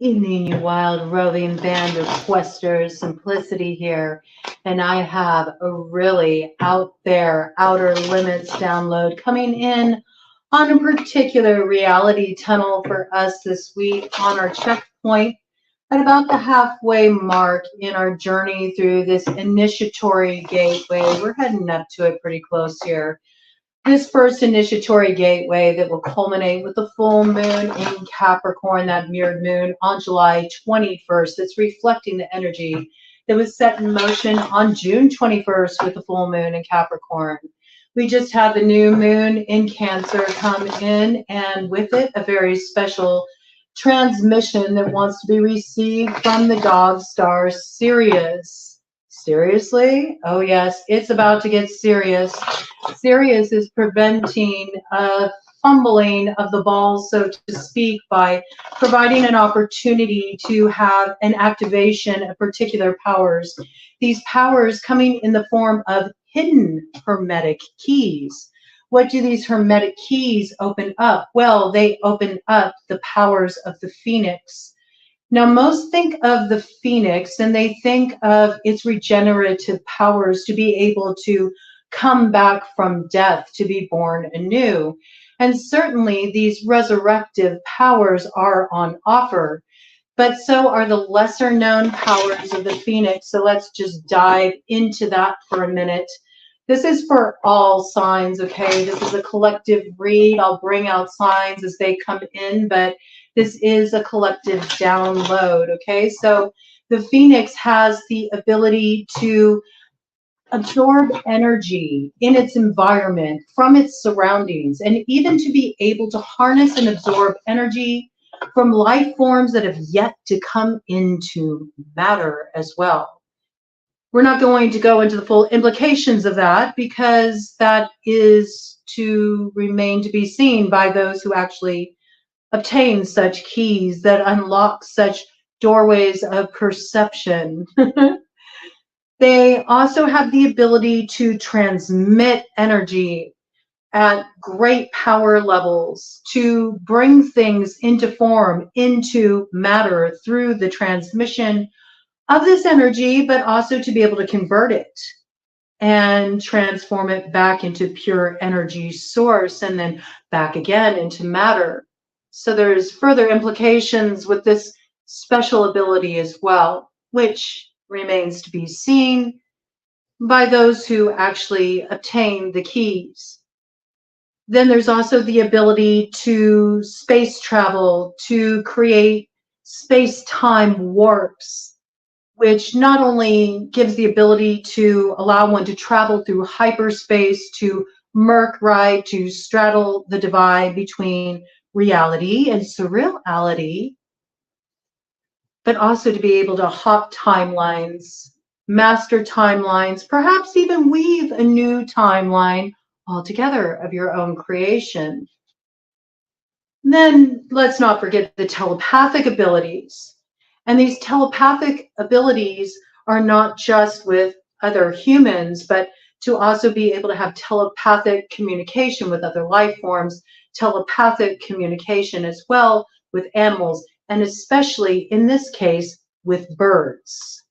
Evening, you wild roving band of questers, Simplicity here, and I have a really out there, outer limits download coming in on a particular reality tunnel for us this week on our checkpoint at about the halfway mark in our journey through this initiatory gateway. We're heading up to it pretty close here. This first initiatory gateway that will culminate with the full moon in Capricorn, that mirrored moon on July 21st, that's reflecting the energy that was set in motion on June 21st with the full moon in Capricorn. We just had the new moon in Cancer come in, and with it, a very special transmission that wants to be received from the dog star Sirius. Seriously? Oh yes, it's about to get serious. Sirius is preventing a fumbling of the ball, so to speak, by providing an opportunity to have an activation of particular powers. These powers coming in the form of hidden hermetic keys. What do these hermetic keys open up? Well, they open up the powers of the phoenix. Now, most think of the phoenix and they think of its regenerative powers to be able to come back from death, to be born anew. And certainly these resurrective powers are on offer, but so are the lesser known powers of the phoenix. So let's just dive into that for a minute. This is for all signs, okay? This is a collective read. I'll bring out signs as they come in, but this is a collective download, okay? So the phoenix has the ability to absorb energy in its environment from its surroundings, and even to be able to harness and absorb energy from life forms that have yet to come into matter as well. We're not going to go into the full implications of that because that is to remain to be seen by those who actually obtain such keys that unlock such doorways of perception. They also have the ability to transmit energy at great power levels, to bring things into form, into matter through the transmission of this energy, but also to be able to convert it and transform it back into pure energy source and then back again into matter. So there's further implications with this special ability as well, which remains to be seen by those who actually obtain the keys. Then there's also the ability to space travel, to create space-time warps, which not only gives the ability to allow one to travel through hyperspace, to murk ride, to straddle the divide between reality and surreality, but also to be able to hop timelines, master timelines, perhaps even weave a new timeline altogether of your own creation. Then let's not forget the telepathic abilities. And these telepathic abilities are not just with other humans, but to also be able to have telepathic communication with other life forms, telepathic communication as well with animals, and especially in this case with birds.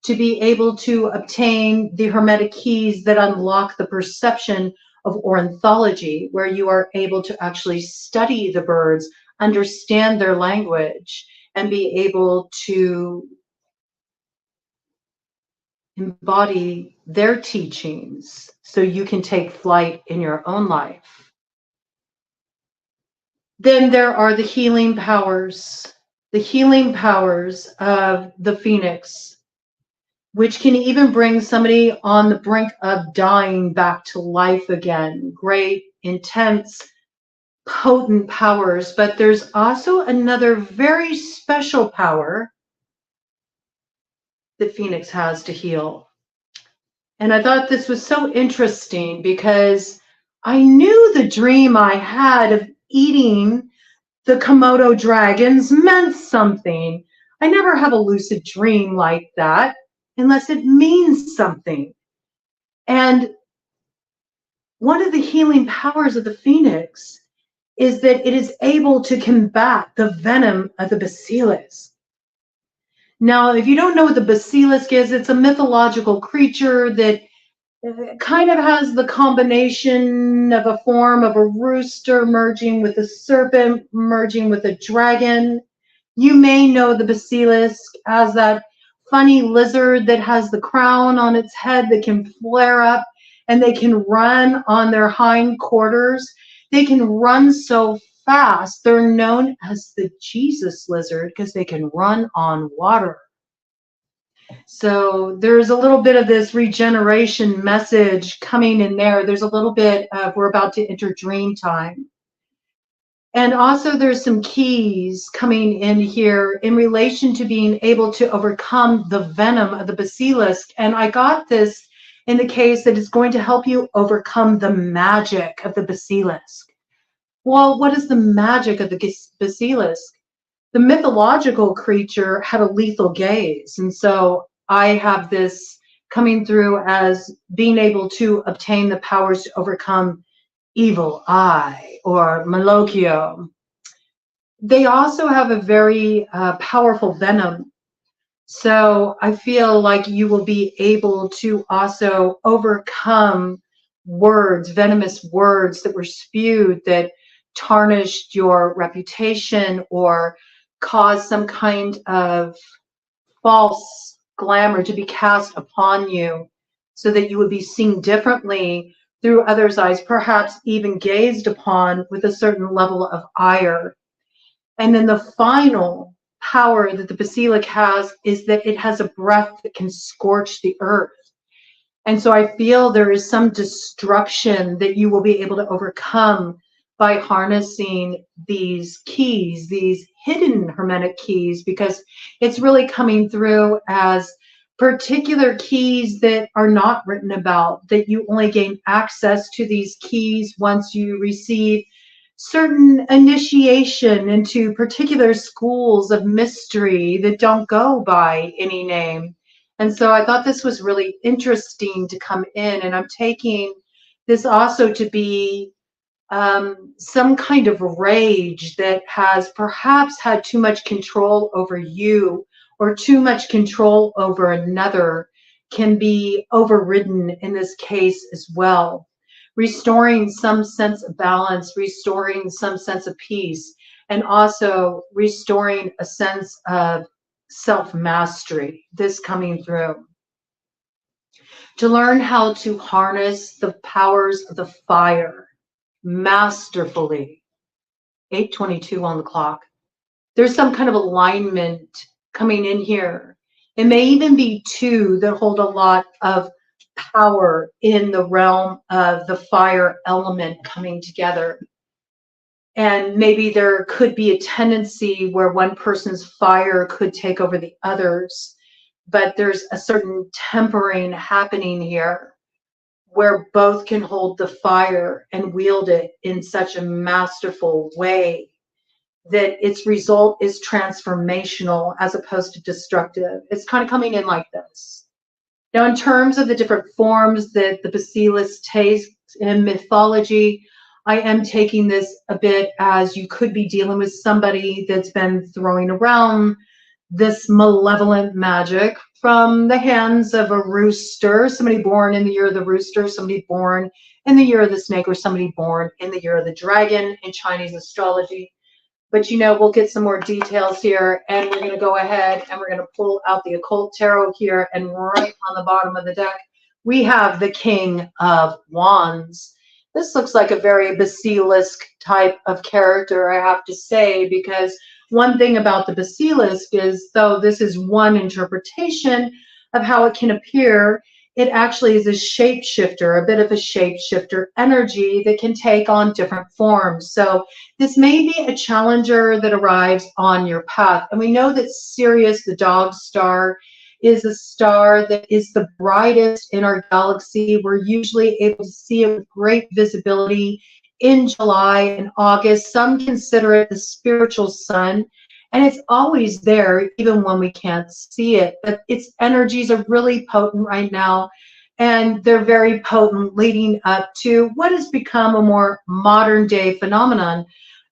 To be able to obtain the hermetic keys that unlock the perception of ornithology, where you are able to actually study the birds, understand their language, and be able to embody their teachings so you can take flight in your own life. Then there are the healing powers of the phoenix, which can even bring somebody on the brink of dying back to life again. Great, intense, potent powers. But there's also another very special power the phoenix has to heal. And I thought this was so interesting because I knew the dream I had of eating the Komodo dragons meant something. I never have a lucid dream like that unless it means something. And one of the healing powers of the phoenix is that it is able to combat the venom of the basilisk. Now, if you don't know what the basilisk is, it's a mythological creature that kind of has the combination of a form of a rooster merging with a serpent, merging with a dragon. You may know the basilisk as that funny lizard that has the crown on its head that can flare up, and they can run on their hind quarters. They can run so fast. They're known as the Jesus lizard because they can run on water. So there's a little bit of this regeneration message coming in there. There's a little bit of we're about to enter dream time. And also there's some keys coming in here in relation to being able to overcome the venom of the basilisk. And I got this in the case that is going to help you overcome the magic of the basilisk. Well, what is the magic of the basilisk? The mythological creature had a lethal gaze. And so I have this coming through as being able to obtain the powers to overcome evil eye or malocchio. They also have a very powerful venom. So I feel like you will be able to also overcome words, venomous words that were spewed that tarnished your reputation or caused some kind of false glamour to be cast upon you so that you would be seen differently through others' eyes, perhaps even gazed upon with a certain level of ire. And then the final power that the basilisk has is that it has a breath that can scorch the earth. And so I feel there is some destruction that you will be able to overcome by harnessing these keys, these hidden hermetic keys, because it's really coming through as particular keys that are not written about, that you only gain access to these keys once you receive certain initiation into particular schools of mystery that don't go by any name. And so I thought this was really interesting to come in, and I'm taking this also to be some kind of rage that has perhaps had too much control over you or too much control over another can be overridden in this case as well. Restoring some sense of balance, restoring some sense of peace, and also restoring a sense of self-mastery, this coming through. To learn how to harness the powers of the fire masterfully. 8:22 on the clock. There's some kind of alignment coming in here. It may even be two that hold a lot of power in the realm of the fire element coming together. And maybe there could be a tendency where one person's fire could take over the others, but there's a certain tempering happening here where both can hold the fire and wield it in such a masterful way that its result is transformational as opposed to destructive. It's kind of coming in like this. Now, in terms of the different forms that the basilisk takes in mythology, I am taking this a bit as you could be dealing with somebody that's been throwing around this malevolent magic from the hands of a rooster, somebody born in the year of the rooster, somebody born in the year of the snake, or somebody born in the year of the dragon in Chinese astrology. But you know, we'll get some more details here, and we're going to go ahead and we're going to pull out the occult tarot here, and right on the bottom of the deck, we have the King of Wands. This looks like a very basilisk type of character, I have to say, because one thing about the basilisk is, though this is one interpretation of how it can appear, it actually is a shapeshifter, a bit of a shapeshifter energy that can take on different forms. So this may be a challenger that arrives on your path. And we know that Sirius, the dog star, is a star that is the brightest in our galaxy. We're usually able to see it with great visibility in July and August. Some consider it the spiritual sun, and it's always there even when we can't see it. But its energies are really potent right now, and they're very potent leading up to what has become a more modern day phenomenon,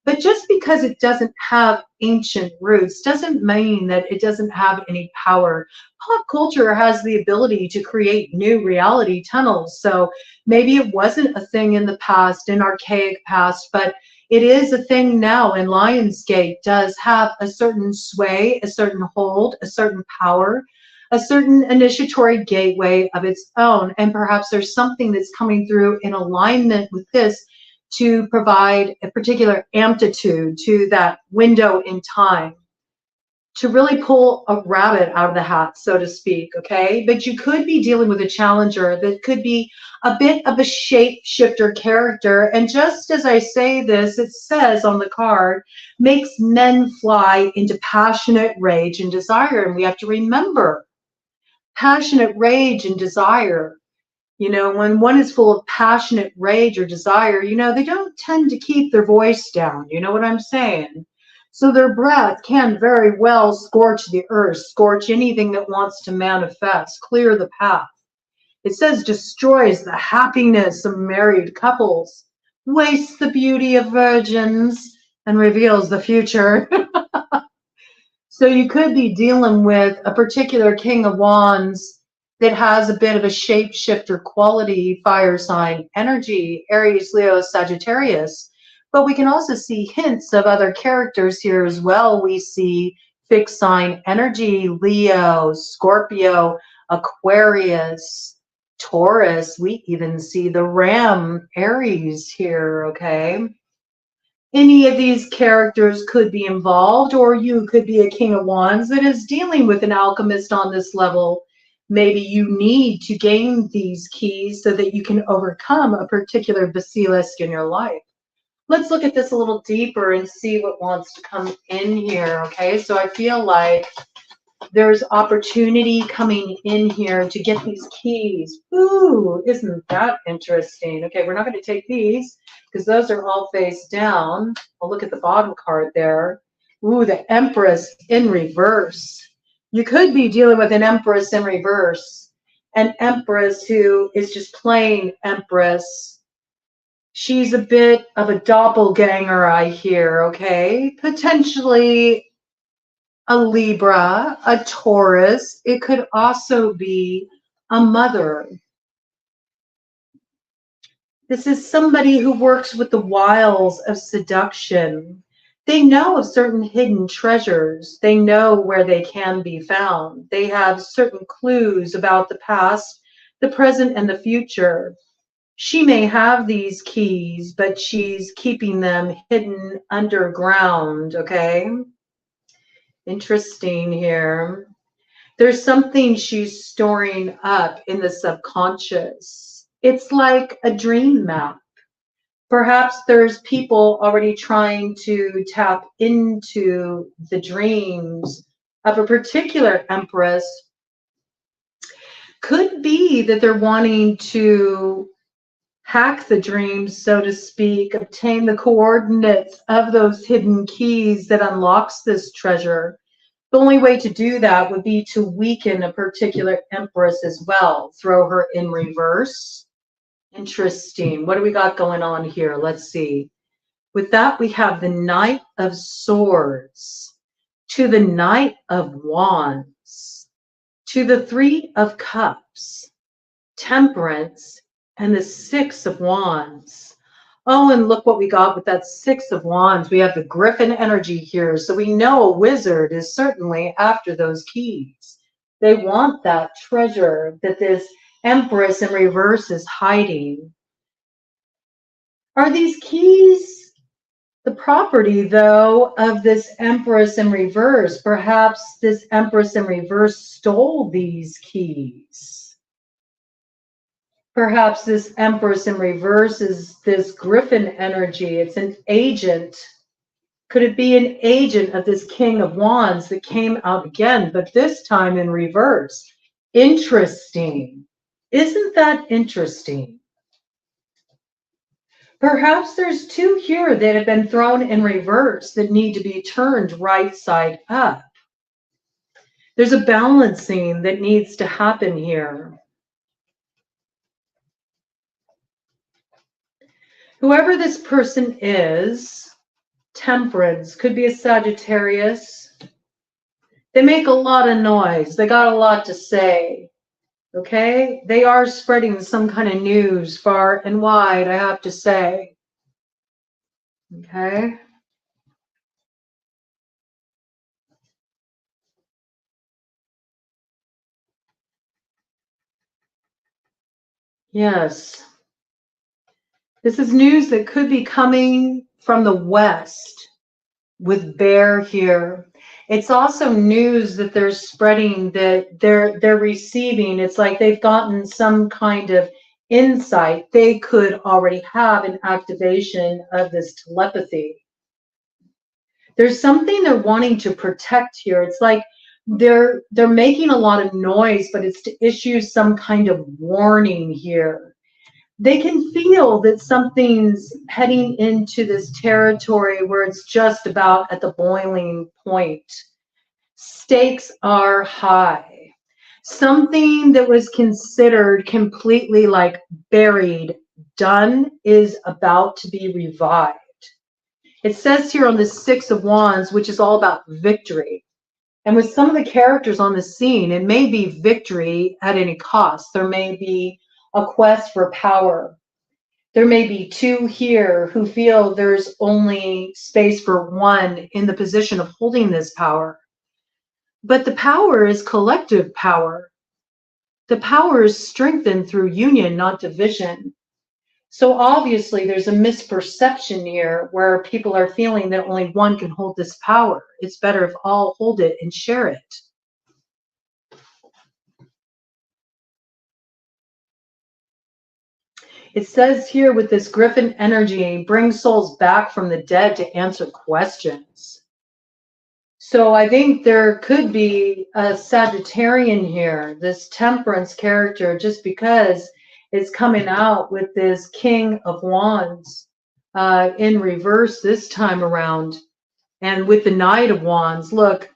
But just because it doesn't have ancient roots doesn't mean that it doesn't have any power. Pop culture has the ability to create new reality tunnels. So maybe it wasn't a thing in the past, in archaic past, but it is a thing now, and Lionsgate does have a certain sway, a certain hold, a certain power, a certain initiatory gateway of its own. And perhaps there's something that's coming through in alignment with this to provide a particular amplitude to that window in time, to really pull a rabbit out of the hat, so to speak, okay? But you could be dealing with a challenger that could be a bit of a shapeshifter character. And just as I say this, it says on the card, makes men fly into passionate rage and desire. And we have to remember, passionate rage and desire, you know, when one is full of passionate rage or desire, you know, they don't tend to keep their voice down. You know what I'm saying? So their breath can very well scorch the earth, scorch anything that wants to manifest, clear the path. It says destroys the happiness of married couples, wastes the beauty of virgins, and reveals the future. So you could be dealing with a particular King of Wands that has a bit of a shapeshifter quality, fire sign energy, Aries, Leo, Sagittarius. But we can also see hints of other characters here as well. We see fixed sign energy, Leo, Scorpio, Aquarius, Taurus. We even see the Ram, Aries here, okay? Any of these characters could be involved, or you could be a King of Wands that is dealing with an alchemist on this level. Maybe you need to gain these keys so that you can overcome a particular basilisk in your life. Let's look at this a little deeper and see what wants to come in here, okay? So I feel like there's opportunity coming in here to get these keys. Ooh, isn't that interesting? Okay, we're not going to take these because those are all face down. I'll look at the bottom card there. Ooh, the Empress in reverse. You could be dealing with an Empress in reverse. An Empress who is just plain Empress. She's a bit of a doppelganger, I hear, okay? Potentially a Libra, a Taurus. It could also be a mother. This is somebody who works with the wiles of seduction. They know of certain hidden treasures. They know where they can be found. They have certain clues about the past, the present, and the future. She may have these keys, but she's keeping them hidden underground, okay? Interesting here. There's something she's storing up in the subconscious. It's like a dream map. Perhaps there's people already trying to tap into the dreams of a particular empress. Could be that they're wanting to hack the dreams, so to speak, obtain the coordinates of those hidden keys that unlocks this treasure. The only way to do that would be to weaken a particular empress as well, throw her in reverse. Interesting. What do we got going on here? Let's see. With that, we have the Knight of Swords to the Knight of Wands to the Three of Cups, Temperance, and the Six of Wands. Oh, and look what we got with that Six of Wands. We have the Griffin energy here. So we know a wizard is certainly after those keys. They want that treasure that this Empress in reverse is hiding. Are these keys the property, though, of this Empress in reverse? Perhaps this Empress in reverse stole these keys. Perhaps this Empress in reverse is this Griffin energy. It's an agent. Could it be an agent of this King of Wands that came out again, but this time in reverse? Interesting. Isn't that interesting? Perhaps there's two here that have been thrown in reverse that need to be turned right side up. There's a balancing that needs to happen here. Whoever this person is, Temperance could be a Sagittarius. They make a lot of noise. They got a lot to say. Okay? They are spreading some kind of news far and wide, I have to say. Okay? Yes. This is news that could be coming from the West with Bear here. It's also news that they're spreading, that they're receiving. It's like they've gotten some kind of insight. They could already have an activation of this telepathy. There's something they're wanting to protect here. It's like they're making a lot of noise, but it's to issue some kind of warning here. They can feel that something's heading into this territory where it's just about at the boiling point. Stakes are high. Something that was considered completely like buried, done, is about to be revived. It says here on the Six of Wands, which is all about victory. And with some of the characters on the scene, it may be victory at any cost. There may be a quest for power. There may be two here who feel there's only space for one in the position of holding this power. But the power is collective power. The power is strengthened through union, not division. So obviously there's a misperception here where people are feeling that only one can hold this power. It's better if all hold it and share it. It says here with this Griffin energy, bring souls back from the dead to answer questions. So I think there could be a Sagittarian here, this Temperance character, just because it's coming out with this King of Wands in reverse this time around. And with the Knight of Wands, look,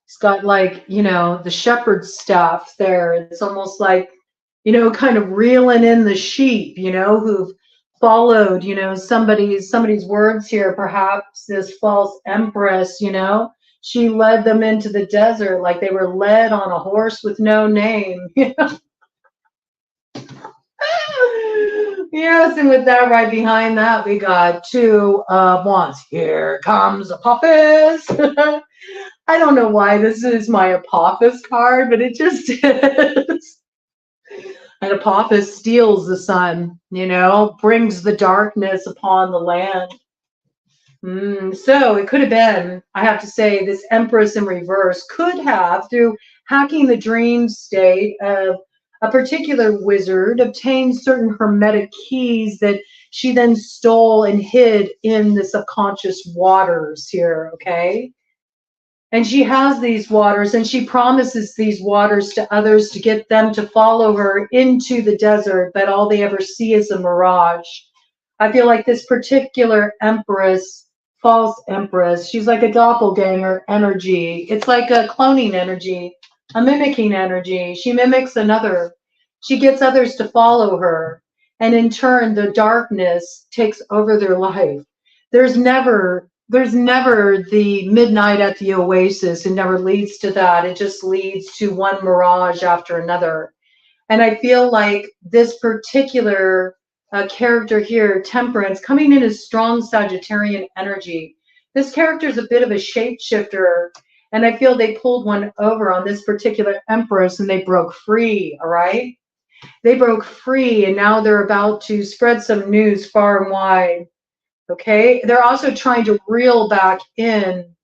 it's got like, you know, the shepherd's staff there. It's almost like, you know, kind of reeling in the sheep, you know, who've followed, you know, somebody's words here. Perhaps this false empress, you know, she led them into the desert like they were led on a horse with no name. Yes, and with that, right behind that, we got Two of Wands. Here comes Apophis. I don't know why this is my Apophis card, but it just is. And Apophis steals the sun, you know, brings the darkness upon the land. So it could have been, I have to say, this Empress in reverse could have, through hacking the dream state of a particular wizard, obtained certain hermetic keys that she then stole and hid in the subconscious waters here, okay? And she has these waters, and she promises these waters to others to get them to follow her into the desert, but all they ever see is a mirage. I feel like this particular empress, false empress, she's like a doppelganger energy. It's like a cloning energy, a mimicking energy. She mimics another. She gets others to follow her, and in turn, the darkness takes over their life. There's never the midnight at the oasis. It never leads to that. It just leads to one mirage after another. And I feel like this particular character here, Temperance, coming in as strong Sagittarian energy. This character is a bit of a shapeshifter, and I feel they pulled one over on this particular Empress and they broke free, all right? They broke free, and now they're about to spread some news far and wide. Okay, they're also trying to reel back in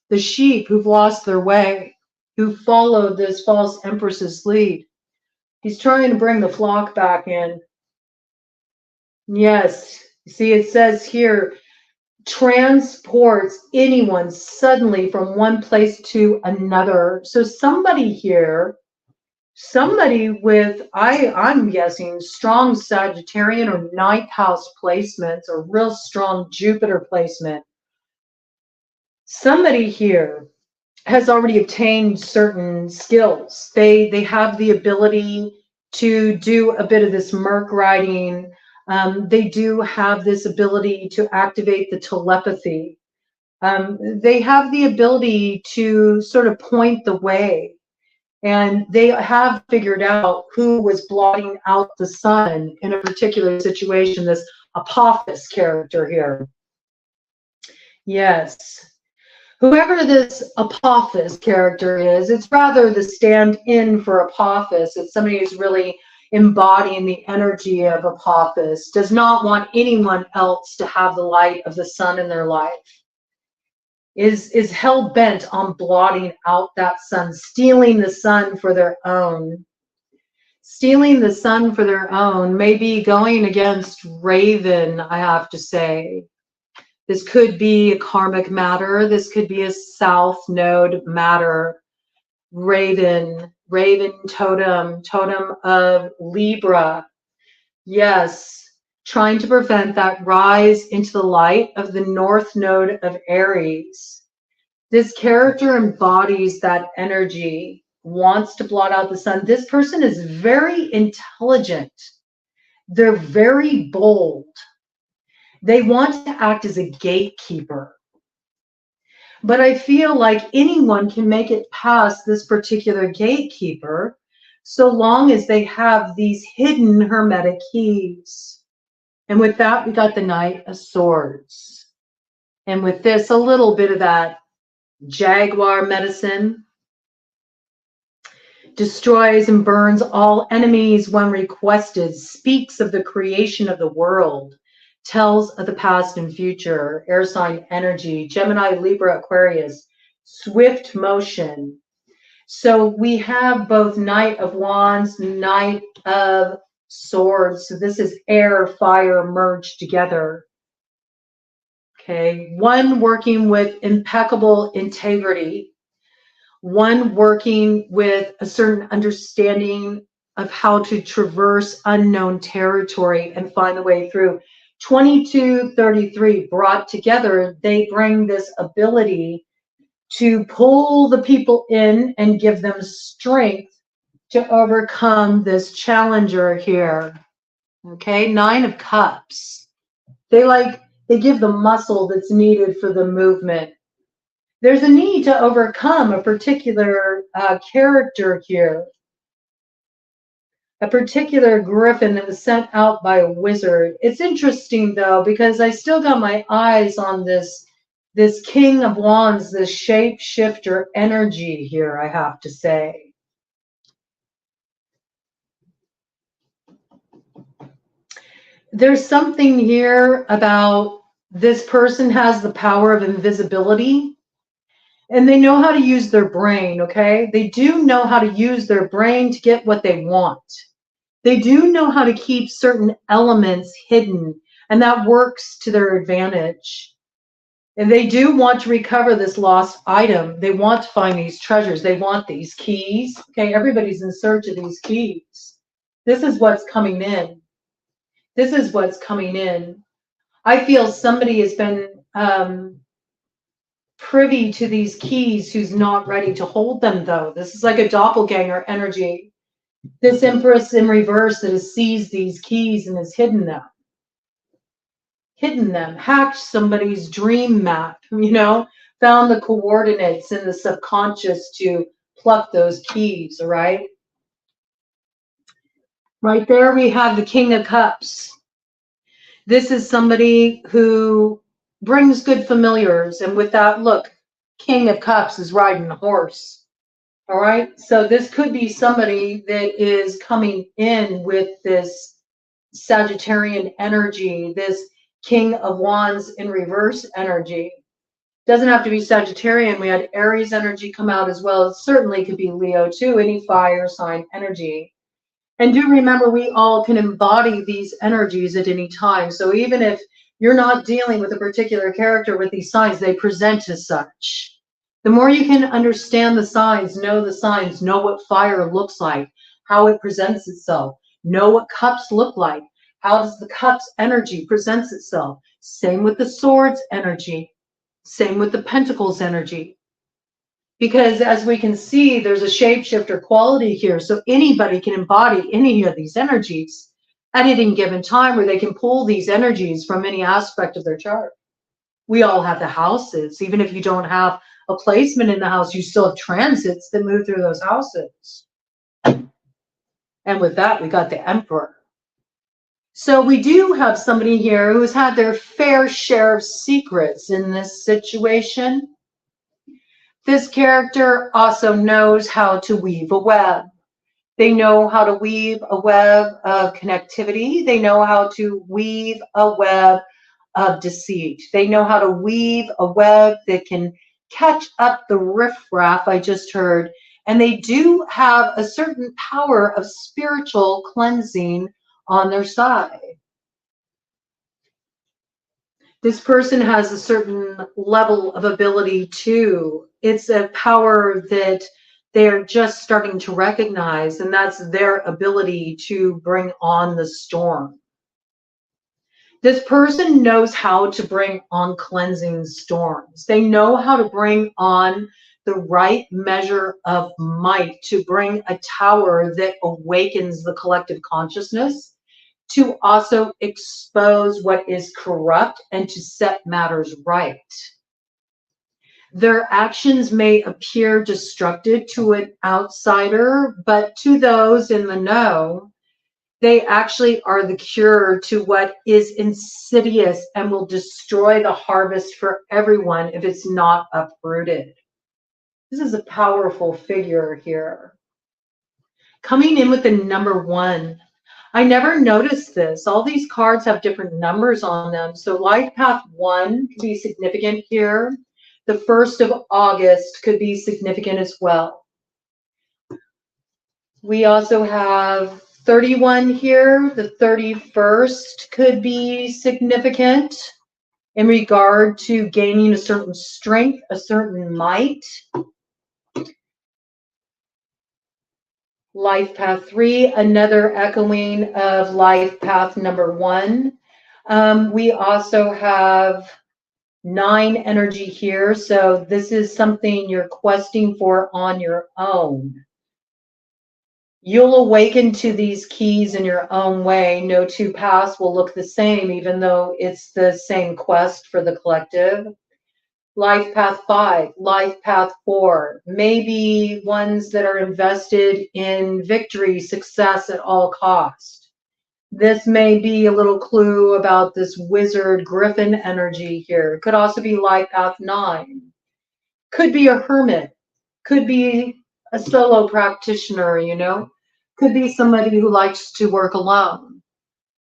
the sheep who've lost their way, who followed this false empress's lead. He's trying to bring the flock back in. Yes, see, it says here, transports anyone suddenly from one place to another. So somebody here, somebody with, I'm guessing, strong Sagittarian or ninth house placements or real strong Jupiter placement. Somebody here has already obtained certain skills. They have the ability to do a bit of this merc writing, They do have this ability to activate the telepathy. They have the ability to sort of point the way. And they have figured out who was blotting out the sun in a particular situation, this Apophis character here. Yes. Whoever this Apophis character is, it's rather the stand-in for Apophis. It's somebody who's really embodying the energy of Apophis, does not want anyone else to have the light of the sun in their life. Is hell-bent on blotting out that sun, stealing the sun for their own. Stealing the sun for their own, maybe going against Raven, I have to say. This could be a karmic matter. This could be a south node matter. Raven totem of Libra. Yes, trying to prevent that rise into the light of the north node of Aries. This character embodies that energy, wants to blot out the sun. This person is very intelligent. They're very bold. They want to act as a gatekeeper. But I feel like anyone can make it past this particular gatekeeper so long as they have these hidden hermetic keys. And with that, we got the Knight of Swords. And with this, a little bit of that jaguar medicine. Destroys and burns all enemies when requested. Speaks of the creation of the world. Tells of the past and future. Air sign energy. Gemini, Libra, Aquarius. Swift motion. So we have both Knight of Wands, Knight of Swords. So this is air, fire merged together. Okay, one working with impeccable integrity, one working with a certain understanding of how to traverse unknown territory and find the way through. 2233 brought together, they bring this ability to pull the people in and give them strength to overcome this challenger here. Okay, 9 of Cups. They give the muscle that's needed for the movement. There's a need to overcome a particular character here. A particular griffin that was sent out by a wizard. It's interesting though, because I still got my eyes on this King of Wands, this shapeshifter energy here, I have to say. There's something here about this person has the power of invisibility and they know how to use their brain, okay? They do know how to use their brain to get what they want. They do know how to keep certain elements hidden, and that works to their advantage. And they do want to recover this lost item. They want to find these treasures. They want these keys. Okay, everybody's in search of these keys. This is what's coming in. This is what's coming in. I feel somebody has been privy to these keys who's not ready to hold them, though. This is like a doppelganger energy. This Empress in reverse that has seized these keys and has hidden them. Hidden them, hacked somebody's dream map, you know, found the coordinates in the subconscious to pluck those keys, all right? Right there we have the King of Cups. This is somebody who brings good familiars, and with that, look, King of Cups is riding a horse, all right? So this could be somebody that is coming in with this Sagittarian energy, this King of Wands in reverse energy. Doesn't have to be Sagittarian. We had Aries energy come out as well. It certainly could be Leo too, any fire sign energy. And do remember, we all can embody these energies at any time. So even if you're not dealing with a particular character with these signs, they present as such. The more you can understand the signs, know what fire looks like, how it presents itself, know what cups look like. How does the cups energy presents itself? Same with the swords energy. Same with the pentacles energy. Because as we can see, there's a shapeshifter quality here. So anybody can embody any of these energies at any given time, where they can pull these energies from any aspect of their chart. We all have the houses. Even if you don't have a placement in the house, you still have transits that move through those houses. And with that, we got the Emperor. So we do have somebody here who's had their fair share of secrets in this situation. This character also knows how to weave a web. They know how to weave a web of connectivity. They know how to weave a web of deceit. They know how to weave a web that can catch up the riffraff I just heard. And they do have a certain power of spiritual cleansing on their side. This person has a certain level of ability too. It's a power that they're just starting to recognize, and that's their ability to bring on the storm. This person knows how to bring on cleansing storms. They know how to bring on the right measure of might to bring a tower that awakens the collective consciousness, to also expose what is corrupt and to set matters right. Their actions may appear destructive to an outsider, but to those in the know, they actually are the cure to what is insidious and will destroy the harvest for everyone if it's not uprooted. This is a powerful figure here. Coming in with the number 1. I never noticed this. All these cards have different numbers on them. So life path 1 could be significant here. The 1st of August could be significant as well. We also have 31 here. The 31st could be significant in regard to gaining a certain strength, a certain might. Life path 3, another echoing of life path number 1. We also have 9 energy here. So this is something you're questing for on your own. You'll awaken to these keys in your own way. No two paths will look the same, even though it's the same quest for the collective. Life path 5, life path 4, maybe ones that are invested in victory, success at all cost. This may be a little clue about this wizard griffin energy here. Could also be life path 9. Could be a hermit. Could be a solo practitioner, you know. Could be somebody who likes to work alone.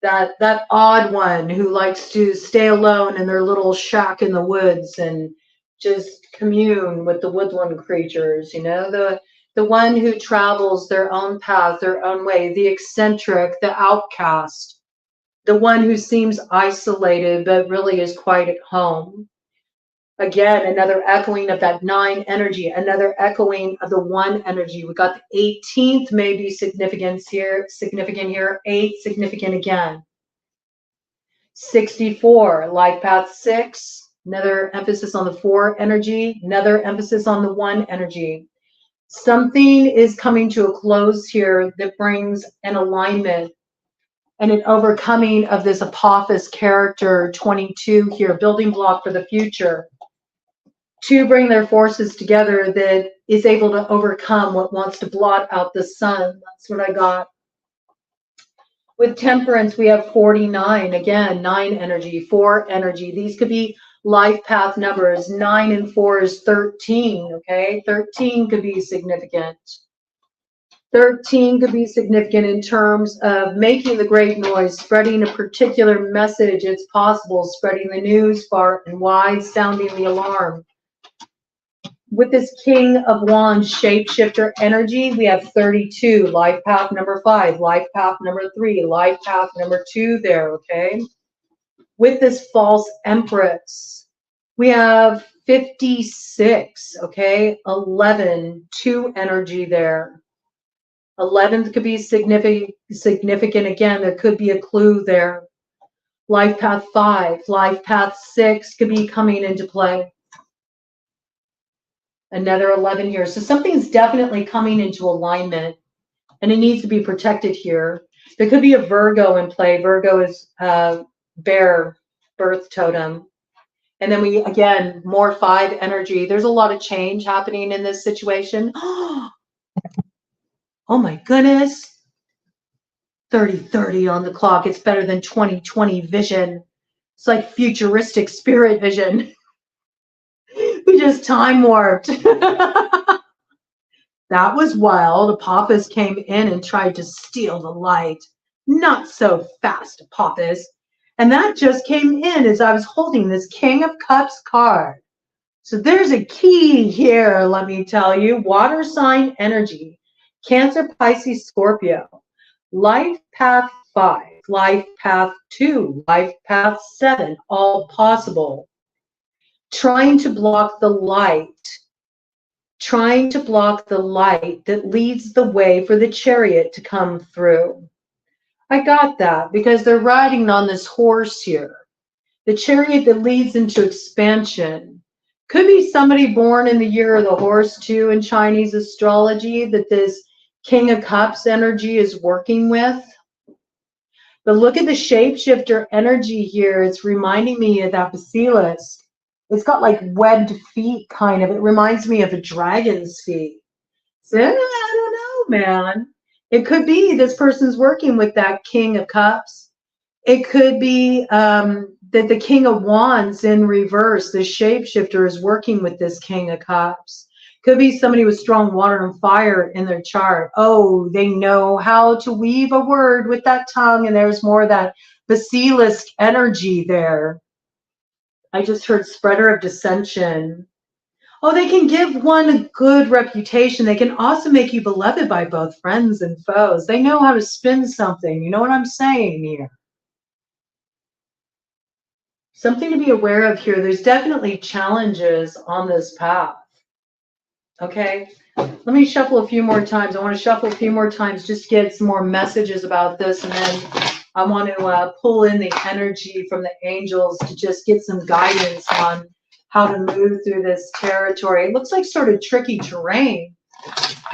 That odd one who likes to stay alone in their little shack in the woods and just commune with the woodland creatures, you know, the one who travels their own path, their own way, the eccentric, the outcast, the one who seems isolated but really is quite at home. Again, another echoing of that 9 energy, another echoing of the 1 energy. We got the 18th may be significant here, 8 significant again. 64, life path 6, another emphasis on the 4 energy, another emphasis on the 1 energy. Something is coming to a close here that brings an alignment and an overcoming of this Apophis character 22 here, building block for the future, to bring their forces together that is able to overcome what wants to blot out the sun. That's what I got. With Temperance, we have 49. Again, 9 energy, 4 energy. These could be life path numbers. 9 and 4 is 13, okay? 13 could be significant. 13 could be significant in terms of making the great noise, spreading a particular message. It's possible, spreading the news far and wide, sounding the alarm. With this King of Wands shapeshifter energy, we have 32, life path number 5, life path number 3, life path number 2 there, okay? With this false Empress, we have 56, okay? 11, 2 energy there. 11th could be significant again. There could be a clue there. Life path 5, life path 6 could be coming into play. Another 11 here. So something's definitely coming into alignment, and it needs to be protected here. There could be a Virgo in play. Virgo is bear birth totem. And then we, again, more 5 energy. There's a lot of change happening in this situation. Oh my goodness. 30/30 on the clock. It's better than 20/20 vision. It's like futuristic spirit vision. We just time warped. That was wild. Apophis came in and tried to steal the light. Not so fast, Apophis. And that just came in as I was holding this King of Cups card. So there's a key here, let me tell you. Water sign energy. Cancer, Pisces, Scorpio. Life path 5, life path 2, life path 7, all possible. Trying to block the light. Trying to block the light that leads the way for the chariot to come through. I got that because they're riding on this horse here. The chariot that leads into expansion. Could be somebody born in the year of the horse too in Chinese astrology that this King of Cups energy is working with. But look at the shapeshifter energy here. It's reminding me of that basilisk. It's got like webbed feet kind of. It reminds me of a dragon's feet. So I don't know, man. It could be this person's working with that King of Cups. It could be that the King of Wands in reverse, the shapeshifter, is working with this King of Cups. Could be somebody with strong water and fire in their chart. Oh, they know how to weave a word with that tongue, and there's more of that basilisk energy there. I just heard spreader of dissension. Oh, they can give one a good reputation. They can also make you beloved by both friends and foes. They know how to spin something. You know what I'm saying here? Something to be aware of here. There's definitely challenges on this path. Okay, let me shuffle a few more times. I want to shuffle a few more times, just get some more messages about this, and then I want to pull in the energy from the angels to just get some guidance on how to move through this territory. It looks like sort of tricky terrain.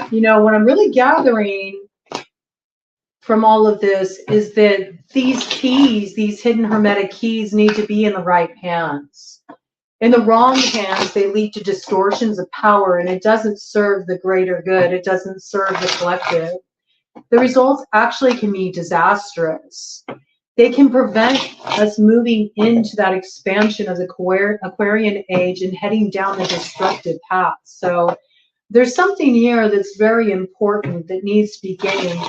You know, what I'm really gathering from all of this is that these keys, these hidden hermetic keys, need to be in the right hands. In the wrong hands, they lead to distortions of power, and it doesn't serve the greater good. It doesn't serve the collective. The results actually can be disastrous. They can prevent us moving into that expansion of the Aquarian age and heading down the destructive path. So there's something here that's very important that needs to be gained.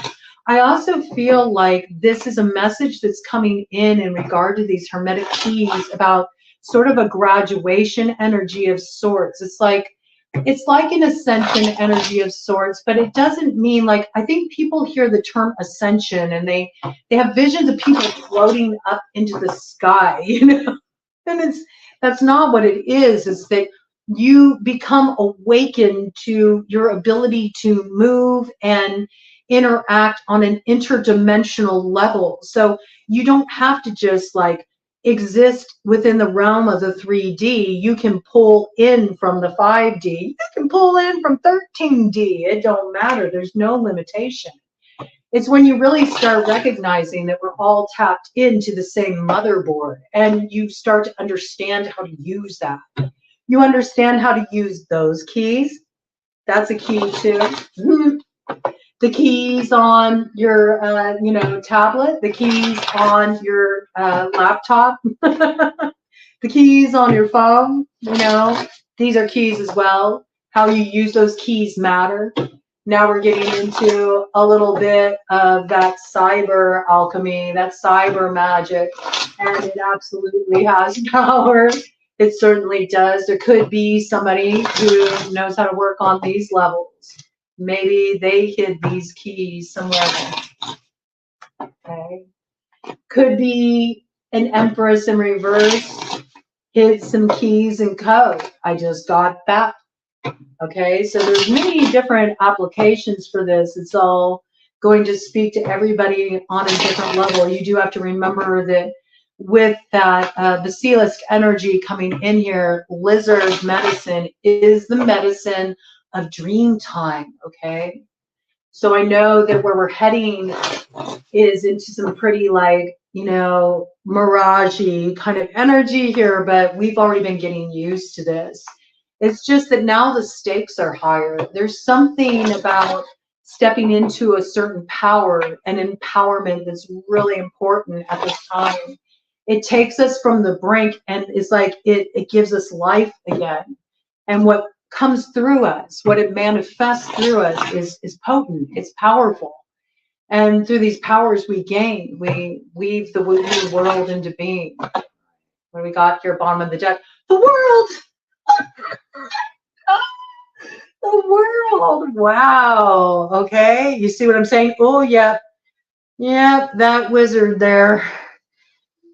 I also feel like this is a message that's coming in regard to these hermetic keys about sort of a graduation energy of sorts. It's like an ascension energy of sorts, but it doesn't mean, like, I think people hear the term ascension and they have visions of people floating up into the sky, you know, and that's not what it is. It's that you become awakened to your ability to move and interact on an interdimensional level. So you don't have to just like exist within the realm of the 3D. You can pull in from the 5D. You can pull in from 13D. It don't matter. There's no limitation. It's when you really start recognizing that we're all tapped into the same motherboard, and you start to understand how to use that. You understand how to use those keys. That's a key too. The keys on your, tablet, the keys on your laptop, the keys on your phone, these are keys as well. How you use those keys matter. Now we're getting into a little bit of that cyber alchemy, that cyber magic, and it absolutely has power. It certainly does. There could be somebody who knows how to work on these levels. Maybe they hid these keys somewhere else. Okay. Could be an Empress in reverse hid some keys in code. I just got that. Okay, so there's many different applications for this. It's all going to speak to everybody on a different level. You do have to remember that with that basilisk energy coming in here, lizard medicine is the medicine of dream time. Okay, so I know that where we're heading is into some pretty like, you know, mirage-y kind of energy here, but we've already been getting used to this. It's just that now the stakes are higher. There's something about stepping into a certain power and empowerment that's really important at this time. It takes us from the brink and it's like it gives us life again. And what comes through us, what it manifests through us is potent, it's powerful. And through these powers we gain, we weave the new world into being. What we got here, bottom of the deck, the world. The world. Wow. Okay. You see what I'm saying? Oh, yeah. Yeah, that wizard there.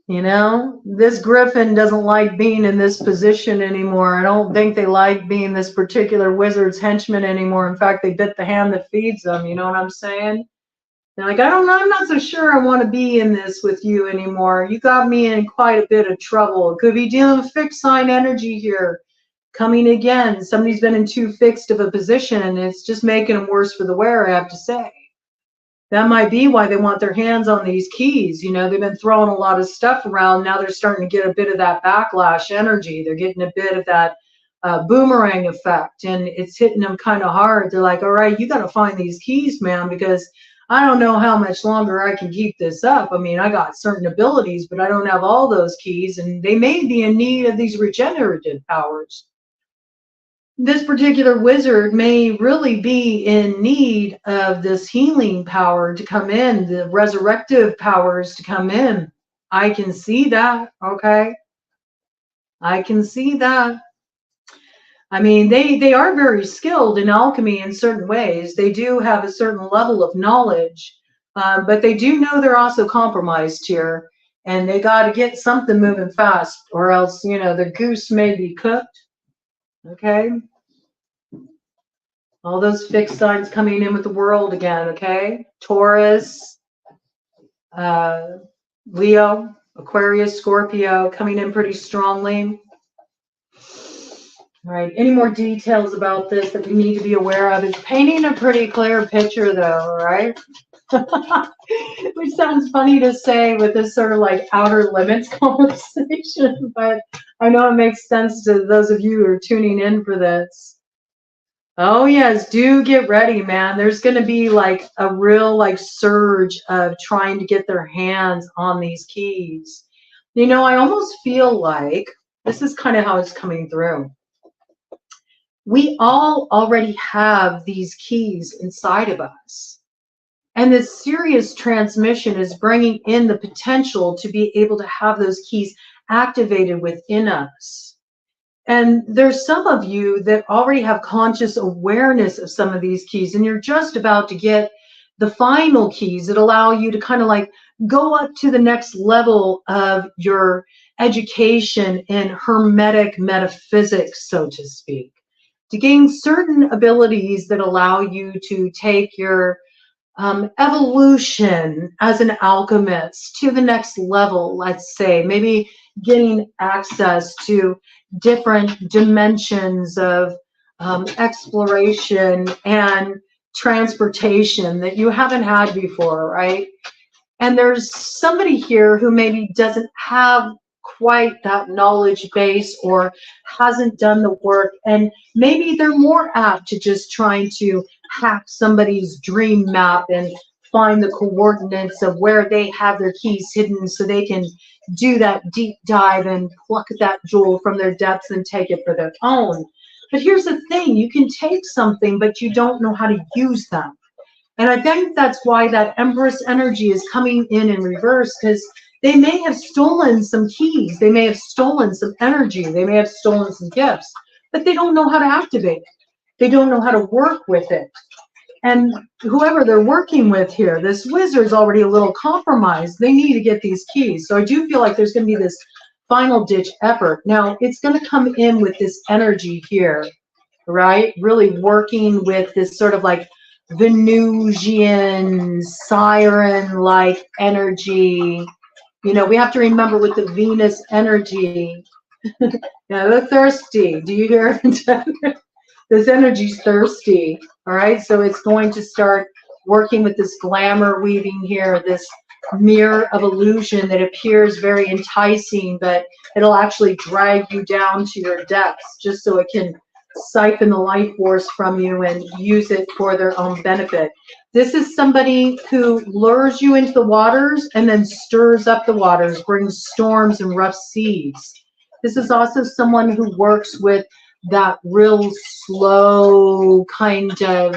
You know, this griffin doesn't like being in this position anymore. I don't think they like being this particular wizard's henchman anymore. In fact, they bit the hand that feeds them. You know what I'm saying? They're like, I don't know, I'm not so sure I want to be in this with you anymore. You got me in quite a bit of trouble. Could be dealing with fixed sign energy here. Coming again. Somebody's been in too fixed of a position and it's just making them worse for the wear, I have to say. That might be why they want their hands on these keys. You know, they've been throwing a lot of stuff around. Now they're starting to get a bit of that backlash energy. They're getting a bit of that boomerang effect and it's hitting them kind of hard. They're like, all right, you got to find these keys, man, because I don't know how much longer I can keep this up. I mean, I got certain abilities, but I don't have all those keys, and they may be in need of these regenerative powers. This particular wizard may really be in need of this healing power to come in, the resurrective powers to come in. I can see that, okay? I can see that. I mean, they are very skilled in alchemy in certain ways. They do have a certain level of knowledge, but they do know they're also compromised here, and they got to get something moving fast, or else, you know, the goose may be cooked. Okay? All those fixed signs coming in with the world again, okay? Taurus, Leo, Aquarius, Scorpio, coming in pretty strongly. All right, any more details about this that we need to be aware of? It's painting a pretty clear picture though, right? Which sounds funny to say with this sort of like outer limits conversation, but I know it makes sense to those of you who are tuning in for this. Oh yes, do get ready, man. There's going to be like a real like surge of trying to get their hands on these keys. You know, I almost feel like this is kind of how it's coming through. We all already have these keys inside of us. And this Sirius transmission is bringing in the potential to be able to have those keys activated within us. And there's some of you that already have conscious awareness of some of these keys, and you're just about to get the final keys that allow you to kind of like go up to the next level of your education in hermetic metaphysics, so to speak, to gain certain abilities that allow you to take your evolution as an alchemist to the next level, let's say, maybe getting access to different dimensions of exploration and transportation that you haven't had before, right? And there's somebody here who maybe doesn't have quite that knowledge base or hasn't done the work, and maybe they're more apt to just trying to hack somebody's dream map and find the coordinates of where they have their keys hidden so they can do that deep dive and pluck that jewel from their depths and take it for their own. But here's the thing, you can take something but you don't know how to use them. And I think that's why that Empress energy is coming in reverse, because they may have stolen some keys, they may have stolen some energy, they may have stolen some gifts, but they don't know how to activate it. They don't know how to work with it. And whoever they're working with here, this wizard's already a little compromised. They need to get these keys. So I do feel like there's going to be this final ditch effort. Now, it's going to come in with this energy here, right? Really working with this sort of like Venusian siren-like energy. You know, we have to remember with the Venus energy, yeah, they're thirsty. Do you hear? This energy's thirsty. All right, so it's going to start working with this glamour weaving here, this mirror of illusion that appears very enticing, but it'll actually drag you down to your depths just so it can siphon the life force from you and use it for their own benefit. This is somebody who lures you into the waters and then stirs up the waters, brings storms and rough seas. This is also someone who works with that real slow kind of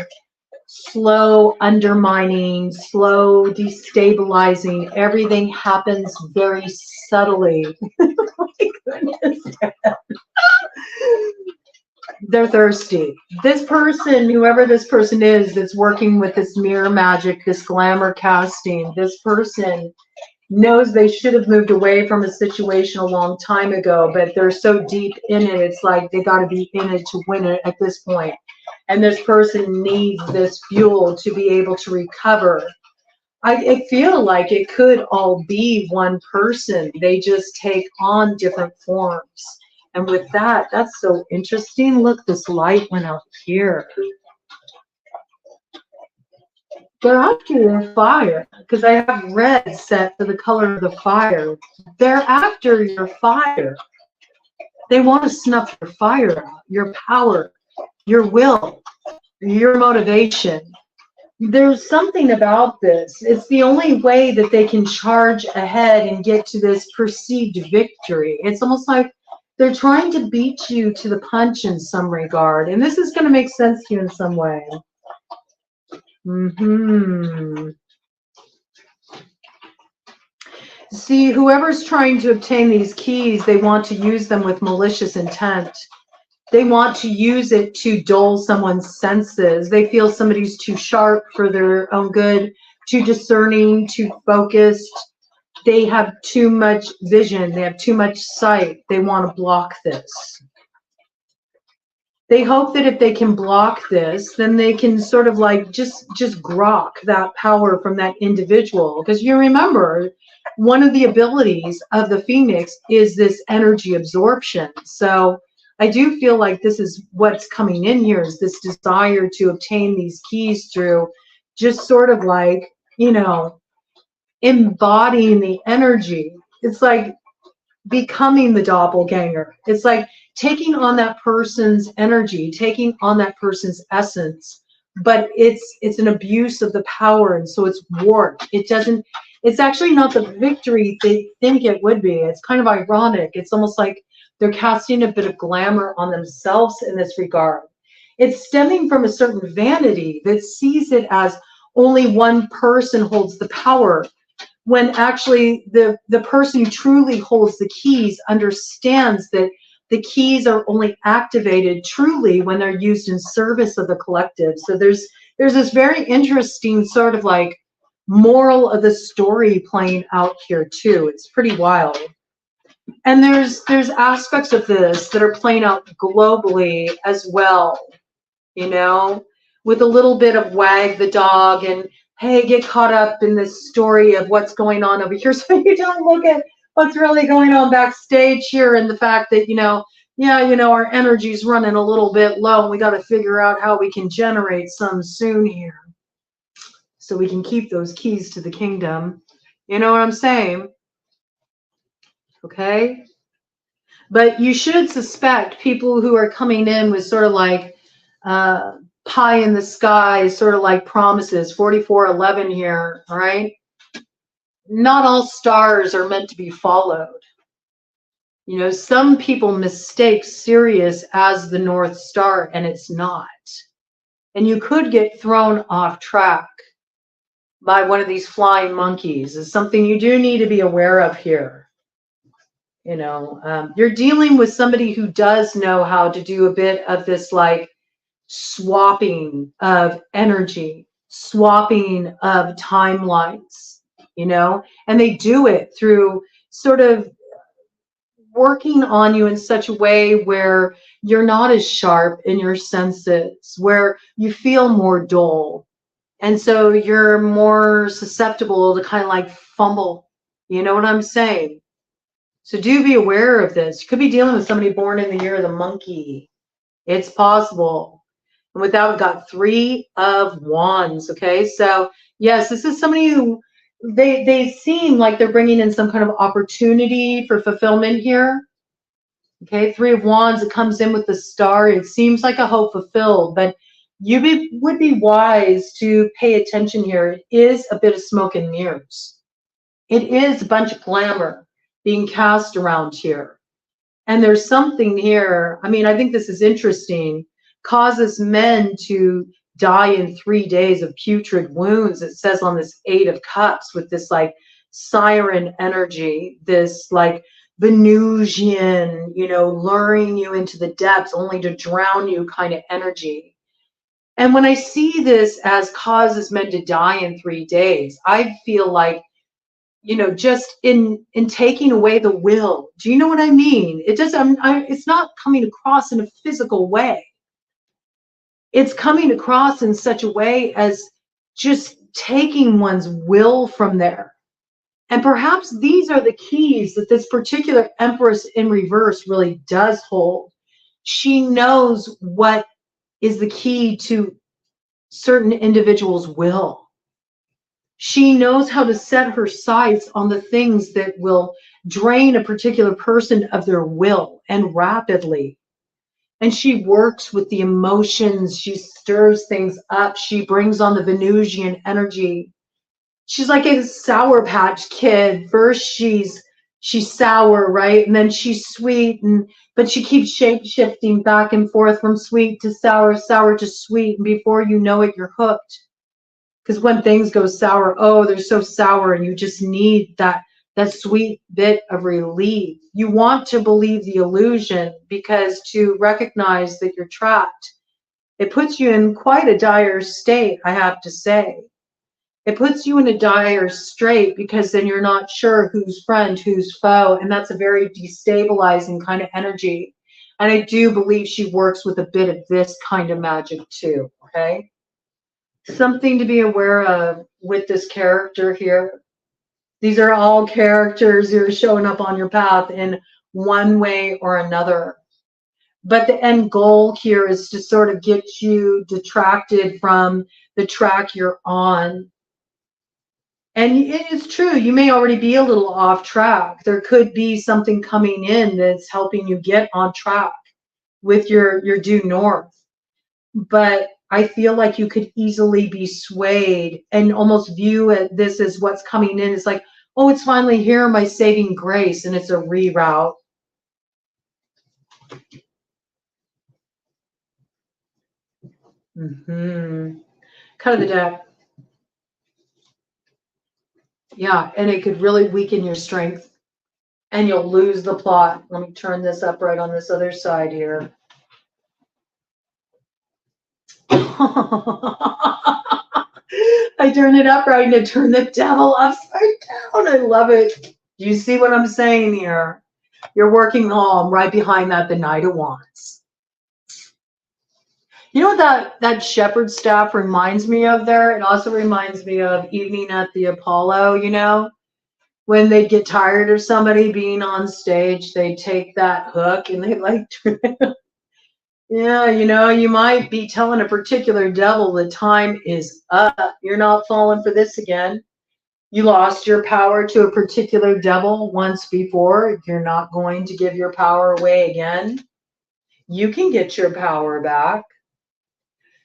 slow undermining, slow destabilizing. Everything happens very subtly. Oh my goodness. They're thirsty. This person, whoever this person is that's working with this mirror magic, this glamour casting, this person knows they should have moved away from a situation a long time ago, but they're so deep in it, it's like they got to be in it to win it at this point. And this person needs this fuel to be able to recover. I feel like it could all be one person. They just take on different forms. And with that, that's so interesting. Look, this light went out here. They're after your fire, because I have red set for the color of the fire. They're after your fire. They want to snuff your fire out, your power, your will, your motivation. There's something about this. It's the only way that they can charge ahead and get to this perceived victory. It's almost like they're trying to beat you to the punch in some regard. And this is going to make sense to you in some way. See, whoever's trying to obtain these keys, they want to use them with malicious intent. They want to use it to dull someone's senses. They feel somebody's too sharp for their own good, too discerning, too focused. They have too much vision. They have too much sight. They want to block this. They hope that if they can block this, then they can sort of like just grok that power from that individual. Because you remember, one of the abilities of the Phoenix is this energy absorption. So I do feel like this is what's coming in here, is this desire to obtain these keys through just sort of like, you know, embodying the energy. It's like becoming the doppelganger. It's like taking on that person's energy, taking on that person's essence, but it's an abuse of the power, and so it's warped. It's actually not the victory they think it would be. It's kind of ironic. It's almost like they're casting a bit of glamour on themselves in this regard. It's stemming from a certain vanity that sees it as only one person holds the power, when actually the person who truly holds the keys understands that the keys are only activated truly when they're used in service of the collective. So there's this very interesting sort of like moral of the story playing out here too. It's pretty wild. And there's aspects of this that are playing out globally as well, you know, with a little bit of wag the dog and, hey, get caught up in this story of what's going on over here, so you don't look at what's really going on backstage here, and the fact that, you know, yeah, you know, our energy's running a little bit low, and we got to figure out how we can generate some soon here so we can keep those keys to the kingdom. You know what I'm saying? Okay? But you should suspect people who are coming in with sort of like pie in the sky, sort of like promises, 4411 here, all right? Not all stars are meant to be followed. You know, some people mistake Sirius as the North Star, and it's not. And you could get thrown off track by one of these flying monkeys. Is something you do need to be aware of here. You know, you're dealing with somebody who does know how to do a bit of this like swapping of energy, swapping of timelines, you know, and they do it through sort of working on you in such a way where you're not as sharp in your senses, where you feel more dull. And so you're more susceptible to kind of like fumble. You know what I'm saying? So do be aware of this. You could be dealing with somebody born in the year of the monkey. It's possible. And with that, we've got 3 of Wands. Okay, so yes, this is somebody who they seem like they're bringing in some kind of opportunity for fulfillment here. Okay, 3 of Wands, it comes in with the Star. It seems like a hope fulfilled, but would be wise to pay attention here. It is a bit of smoke and mirrors. It is a bunch of glamour being cast around here. And there's something here, I mean, I think this is interesting, causes men to die in 3 days of putrid wounds. It says on this 8 of Cups with this like siren energy, this like Venusian, you know, luring you into the depths only to drown you kind of energy. And when I see this as causes men to die in 3 days, I feel like, you know, just in taking away the will. Do you know what I mean? It doesn't, it's not coming across in a physical way. It's coming across in such a way as just taking one's will from there. And perhaps these are the keys that this particular Empress in reverse really does hold. She knows what is the key to certain individuals' will. She knows how to set her sights on the things that will drain a particular person of their will, and rapidly. And she works with the emotions. She stirs things up. She brings on the Venusian energy. She's like a Sour Patch Kid. First she's sour, right? And then she's sweet, but she keeps shape-shifting back and forth from sweet to sour, sour to sweet. And before you know it, you're hooked. Because when things go sour, oh, they're so sour, and you just need that sweet bit of relief. You want to believe the illusion, because to recognize that you're trapped, it puts you in quite a dire state, I have to say. It puts you in a dire strait, because then you're not sure who's friend, who's foe, and that's a very destabilizing kind of energy. And I do believe she works with a bit of this kind of magic too, okay? Something to be aware of with this character here. These are all characters who are showing up on your path in one way or another. But the end goal here is to sort of get you detracted from the track you're on. And it is true, you may already be a little off track. There could be something coming in that's helping you get on track with your due north. But I feel like you could easily be swayed and almost view this as what's coming in. It's like, oh, it's finally here, my saving grace, and it's a reroute. Cut of the deck. Yeah, and it could really weaken your strength, and you'll lose the plot. Let me turn this up right on this other side here. I turn it up right and turn the devil upside down. I love it. Do you see what I'm saying here? You're working home right behind that, the Knight of Wands. You know what that shepherd's staff reminds me of there? It also reminds me of Evening at the Apollo, you know? When they get tired of somebody being on stage, they take that hook and they like, yeah, you know, you might be telling a particular devil the time is up. You're not falling for this again. You lost your power to a particular devil once before. You're not going to give your power away again. You can get your power back.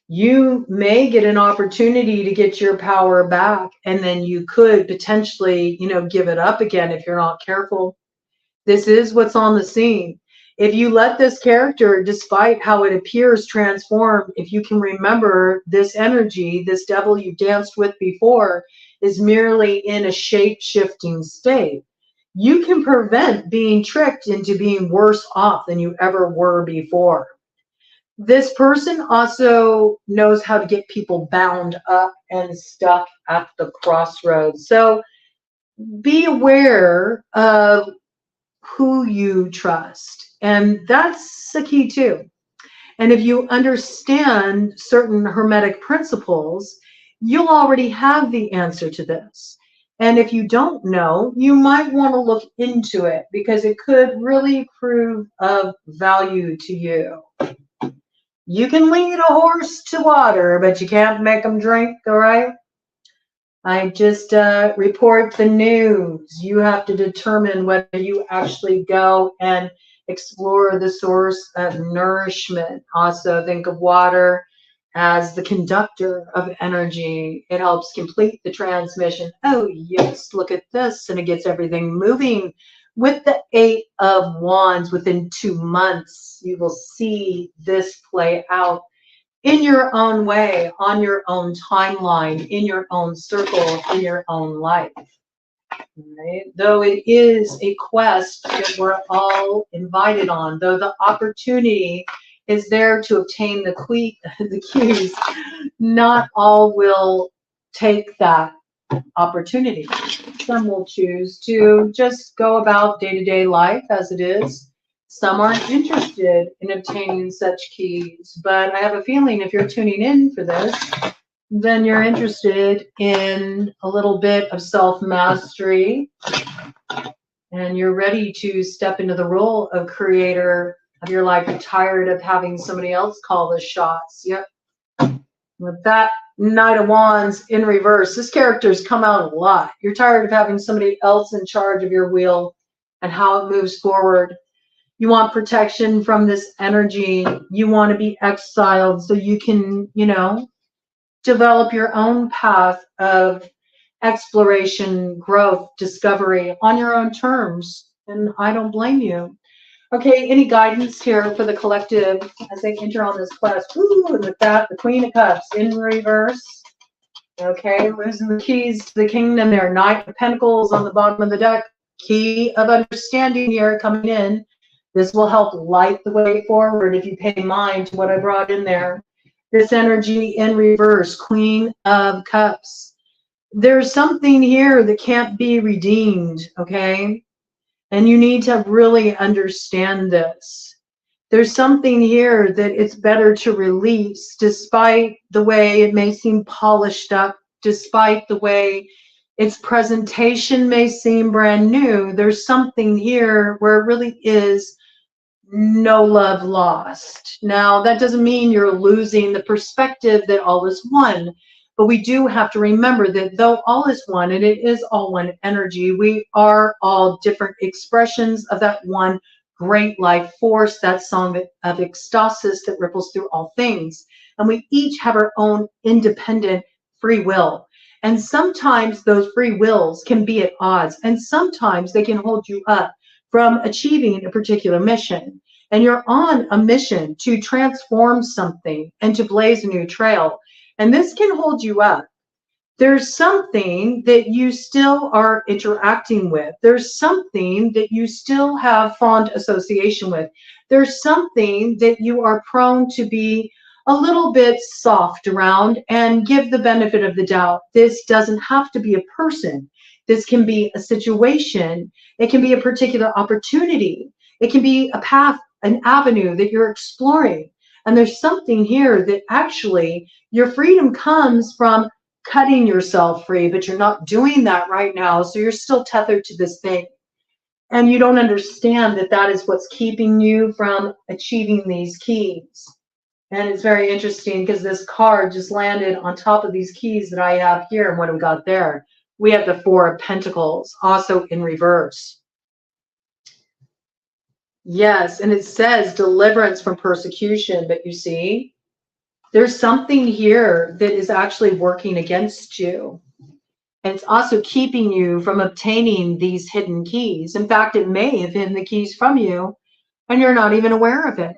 You may get an opportunity to get your power back, and then you could potentially, you know, give it up again if you're not careful. This is what's on the scene. If you let this character, despite how it appears, transform, if you can remember this energy, this devil you danced with before is merely in a shape-shifting state. You can prevent being tricked into being worse off than you ever were before. This person also knows how to get people bound up and stuck at the crossroads. So be aware of who you trust. And that's the key too. And if you understand certain Hermetic principles, you'll already have the answer to this. And if you don't know, you might want to look into it, because it could really prove of value to you. You can lead a horse to water, but you can't make them drink, all right? I just report the news. You have to determine whether you actually go and explore the source of nourishment. Also, think of water as the conductor of energy. It helps complete the transmission. Oh, yes, look at this. And it gets everything moving. With the 8 of Wands, within 2 months, you will see this play out in your own way, on your own timeline, in your own circle, in your own life. Right? Though it is a quest that we're all invited on, though the opportunity is there to obtain the keys, not all will take that opportunity. Some will choose to just go about day-to-day life as it is. Some aren't interested in obtaining such keys, but I have a feeling if you're tuning in for this, then you're interested in a little bit of self-mastery and you're ready to step into the role of creator of your life. You're tired of having somebody else call the shots. Yep. With that Knight of Wands in reverse, this character's come out a lot. You're tired of having somebody else in charge of your wheel and how it moves forward. You want protection from this energy. You want to be exiled so you can, you know, develop your own path of exploration, growth, discovery on your own terms. And I don't blame you. Okay, any guidance here for the collective as they enter on this quest? Ooh, and with that, the Queen of Cups in reverse. Okay, losing the keys to the kingdom there. Knight of Pentacles on the bottom of the deck. Key of understanding here coming in. This will help light the way forward if you pay mind to what I brought in there. This energy in reverse, Queen of Cups. There's something here that can't be redeemed, okay? And you need to really understand this. There's something here that it's better to release, despite the way it may seem polished up, despite the way its presentation may seem brand new. There's something here where it really is no love lost. Now, that doesn't mean you're losing the perspective that all is one, but we do have to remember that though all is one, and it is all one energy, we are all different expressions of that one great life force, that song of ecstasis that ripples through all things. And we each have our own independent free will. And sometimes those free wills can be at odds, and sometimes they can hold you up from achieving a particular mission. And you're on a mission to transform something and to blaze a new trail. And this can hold you up. There's something that you still are interacting with. There's something that you still have fond association with. There's something that you are prone to be a little bit soft around and give the benefit of the doubt. This doesn't have to be a person. This can be a situation. It can be a particular opportunity. It can be a path, an avenue that you're exploring. And there's something here that actually your freedom comes from cutting yourself free, but you're not doing that right now. So you're still tethered to this thing. And you don't understand that that is what's keeping you from achieving these keys. And it's very interesting because this card just landed on top of these keys that I have here. And what have we got there? We have the Four of Pentacles, also in reverse. Yes, and it says deliverance from persecution, but you see, there's something here that is actually working against you. And it's also keeping you from obtaining these hidden keys. In fact, it may have hidden the keys from you, and you're not even aware of it.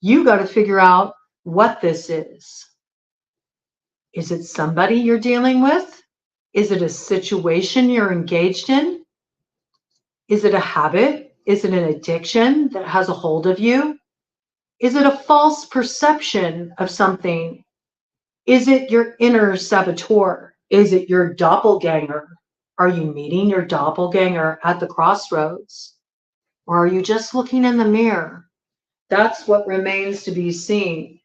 You got to figure out what this is. Is it somebody you're dealing with? Is it a situation you're engaged in? Is it a habit? Is it an addiction that has a hold of you? Is it a false perception of something? Is it your inner saboteur? Is it your doppelganger? Are you meeting your doppelganger at the crossroads? Or are you just looking in the mirror? That's what remains to be seen.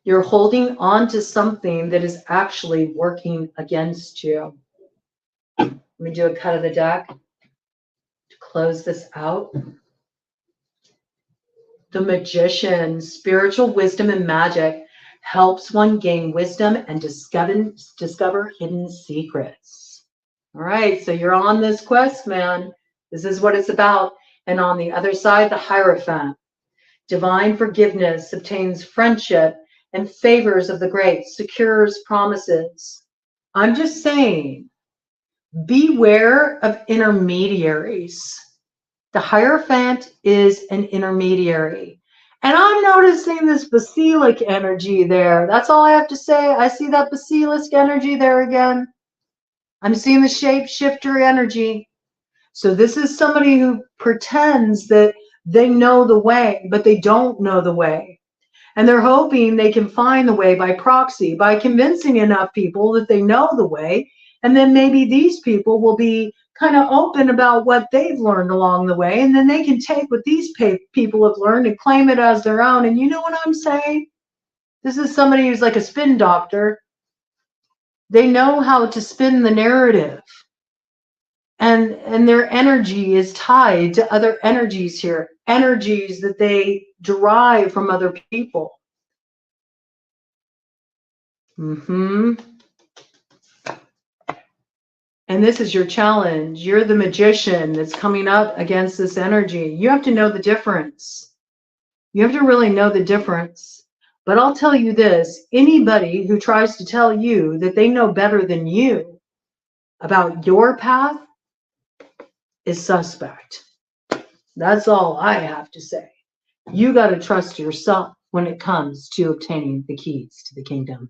You're holding on to something that is actually working against you. Let me do a cut of the deck to close this out. The Magician, spiritual wisdom and magic, helps one gain wisdom and discover hidden secrets. All right, so you're on this quest, man. This is what it's about. And on the other side, the Hierophant. Divine forgiveness obtains friendship and favors of the great, secures promises. I'm just saying, beware of intermediaries. The Hierophant is an intermediary. And I'm noticing this basilisk energy there. That's all I have to say. I see that basilisk energy there again. I'm seeing the shapeshifter energy. So this is somebody who pretends that they know the way, but they don't know the way. And they're hoping they can find the way by proxy, by convincing enough people that they know the way. And then maybe these people will be kind of open about what they've learned along the way. And then they can take what these people have learned and claim it as their own. And you know what I'm saying? This is somebody who's like a spin doctor. They know how to spin the narrative. And their energy is tied to other energies here, energies that they derive from other people. And this is your challenge. You're the magician that's coming up against this energy. You have to know the difference. You have to really know the difference. But I'll tell you this, anybody who tries to tell you that they know better than you about your path is suspect. That's all I have to say. You got to trust yourself when it comes to obtaining the keys to the kingdom.